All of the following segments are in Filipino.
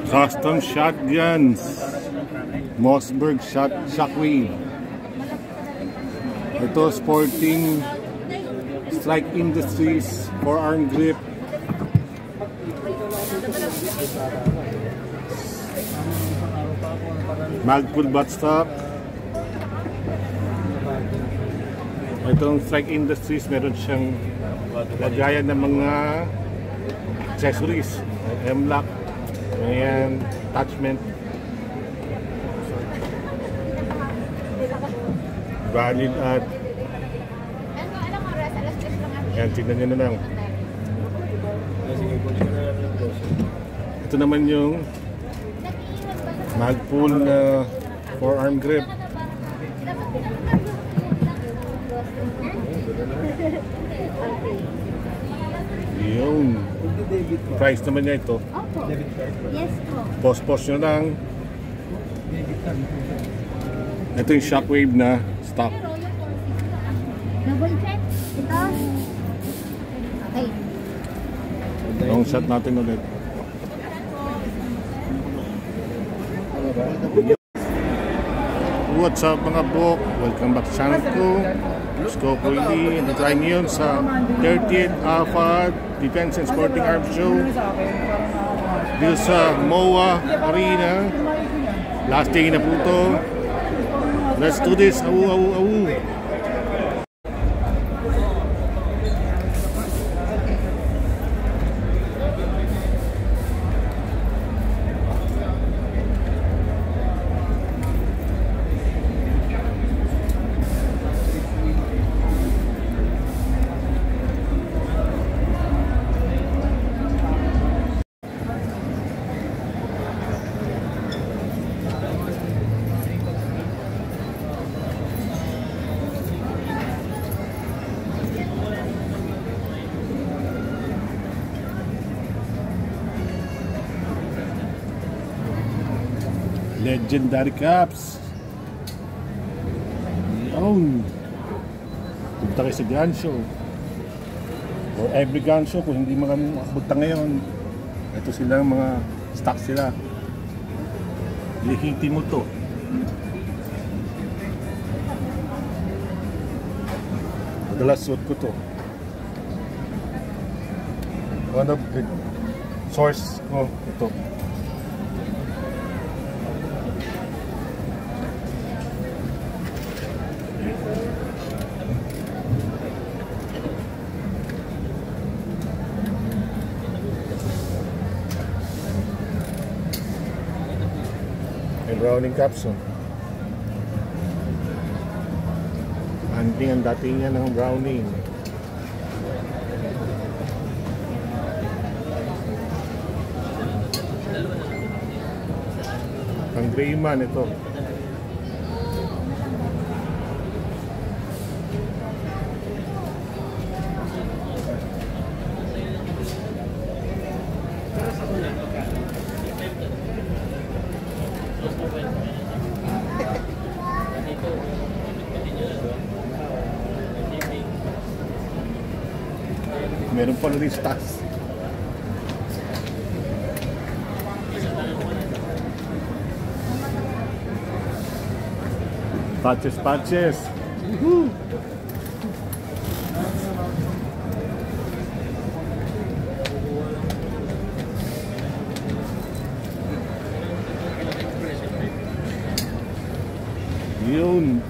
Custom shotguns. Mossberg Shockwave. Ito, Sporting Strike Industries forearm grip. Magpul buttstock. Itong Strike Industries, meron siyang lagayan ng mga accessories. M-lock, ayan, attachment. Valid at ayan, tignan nyo na lang. Ito naman yung Magpul na forearm grip. Yun. Price naman niya ito. Yes po. Post nyo lang. Ito yung Shockwave na stock. Double check. Ito. Okay. Long shot natin ulit. What's up mga bok? Welcome back sa channel ko. Scopo Lee. Nag-try ngayon sa 30th AFAD Defense and Sporting Arms Show dito sa MOA Arena. Last day na po ito. Let's do this. Awu, awu, awu. Legendary Caps. Yun. Punta kayo sa gun show or every gun show kung hindi makabunta ngayon. Ito silang mga stock sila. Lihitin mo to. Madalas suot ko to. One of the source ko ito. Browning capsule. Anting ang datingan ng Browning. Ang Greyman ito. Meron pa rin stocks. Patches. Woohoo! Yun.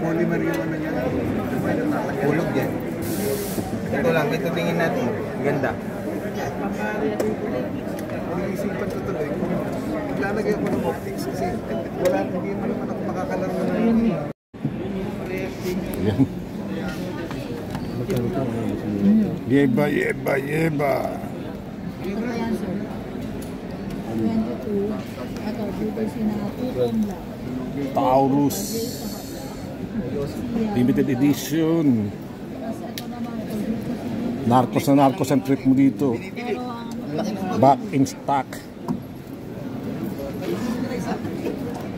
Polymer yung ano niya. Hulog yan. Ito lang, ito tingin natin. Ganda. Isipan ko tuloy. Naglalagay ako ng optics kasi wala, hindi mo naman ako makakalaro na yun. Yeba, yeba, yeba. Ayan, sir. 22. Ito, dito sinatukom lang. Taurus. Limited edition. Narcos na narcos ang trip mo dito. Back in stock.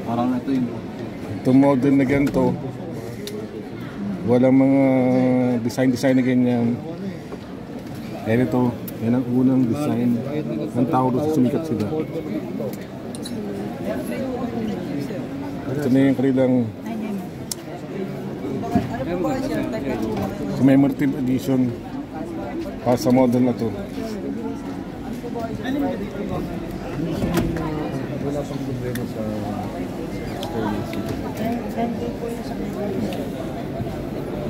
Parang ito yung Itong model na ganito, walang mga design na ganyan. Eh ito, yan ang unang design ng Taurus na sumikat sila. Ito na yung kanilang commemorative edition para sa model na to. wala pang problema sa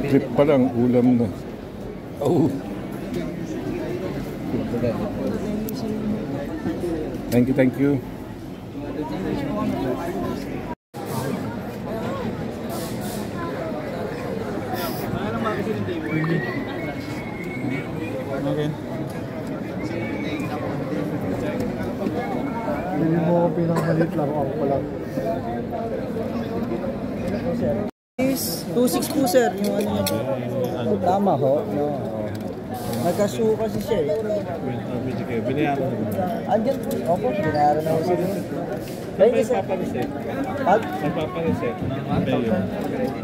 Trip pa lang, ulam na. Oh. Thank you, thank you. Okay. Hindi mo ako pinakamalit lang ako pala. 2.6 po sir, yung ano niya. Tama ho. No. Nagkasuko kasi siya eh. Binayaran mo. Andyan po. Opo, binayaran na ako sir. Thank you sir. Pag? Nagpapareset ng Ambellion.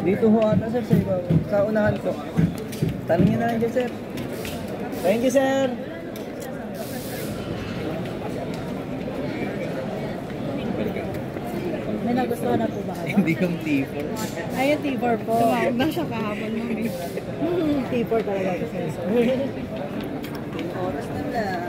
Dito ho ata sir, sa unahan ko. Tanong niyo na lang dyan sir. Thank you sir. May nagustuhan na po ba kayo? Hindi kong T4. Ay, yung T4 po. Tumawag na siya kahapon mo. T4 talaga ito sir. Oras na lang.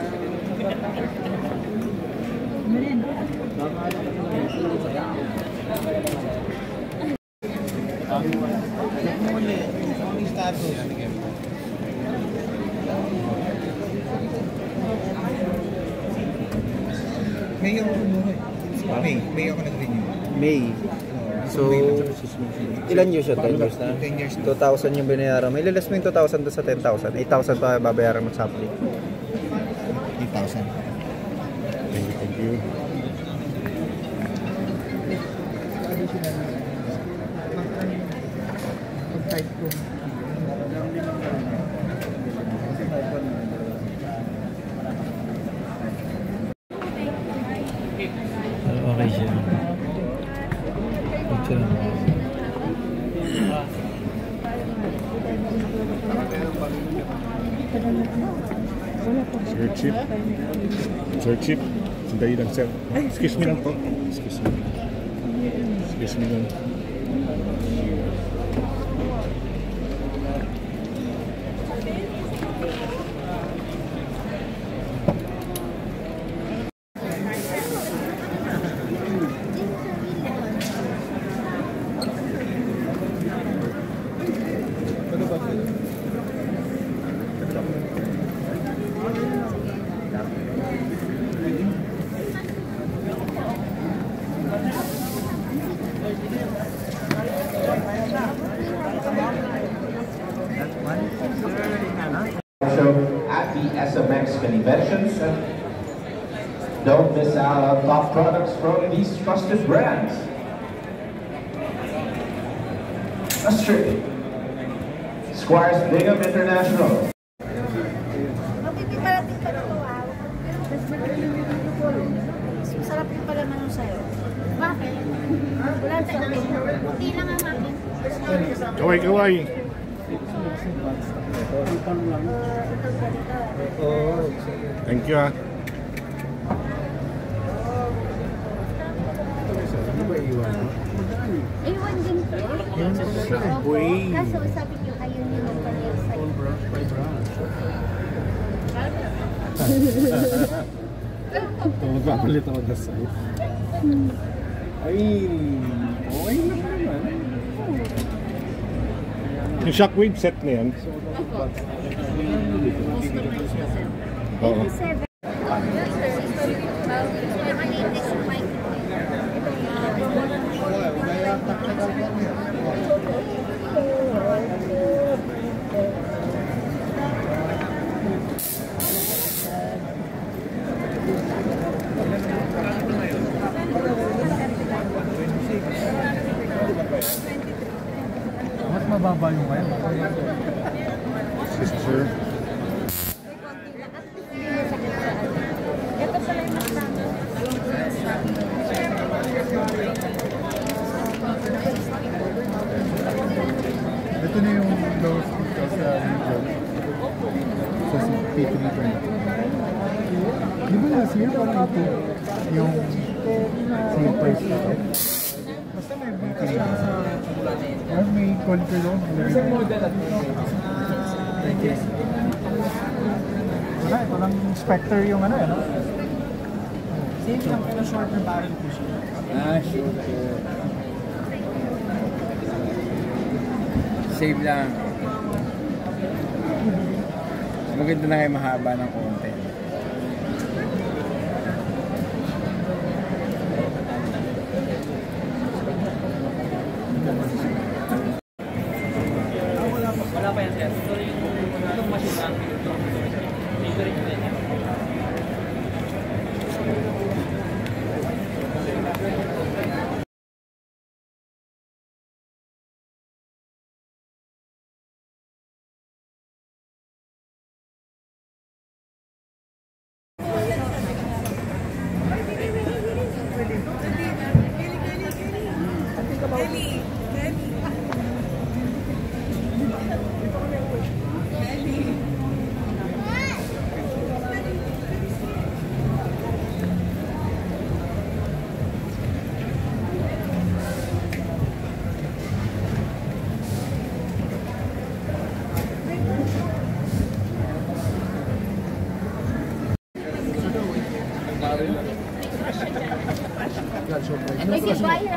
May ako kumuha eh. May ako nag-renew. May. So, ilan years yun? 10 years na? 10 years na. 2,000 yung binayaran. May lilas mo yung 2,000 doon sa 10,000. 8,000 pa babayaran mo sa supply. 8,000. Thank you, thank you. Okay siya. Sir Chip. Sir Chip. Sandali lang, sir. Excuse me lang po. Excuse me. Excuse me lang. At the SMX conventions. Don't miss out on top products from these trusted brands. Astrid, Squires Bingham International. Mapipiparating pa ito ah. Masarap yung palaman ng sayo. Bakit? Wala tayong puti lang ang akin. Kaway, kaway. Thank you ah. Ewan din po. Uy. Kaso sabi niyo ayaw niyo magpalit sa Magpapalit ako na site. Ay, okay na naman. Yung shockwave set na yan. Oo. 87. Mas mababa yung ngayon. Sister. Ito pala yung mas dami. Ito na yung lowest dito sa region. Sa P3. Di ba last year parang ito yung same price ito? Basta may B3. Or may conquer doon. Isang model at ito. Thank you. Wala, ito lang Spectre yung ano, ano? Same lang pero shorter barrel po siya. Ah, shorter. Same lang. Maganda na kayo mahaba ng konti. Wala pa yan, sir. So, yung machine lang. Favorite ko din yan.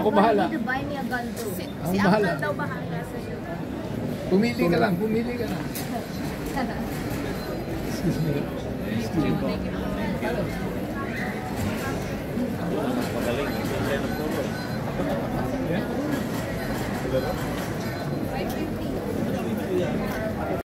Ako bahala. Si Uncle daw bahala sa'yo. Pumili ka lang, pumili ka lang. Excuse me. Thank you.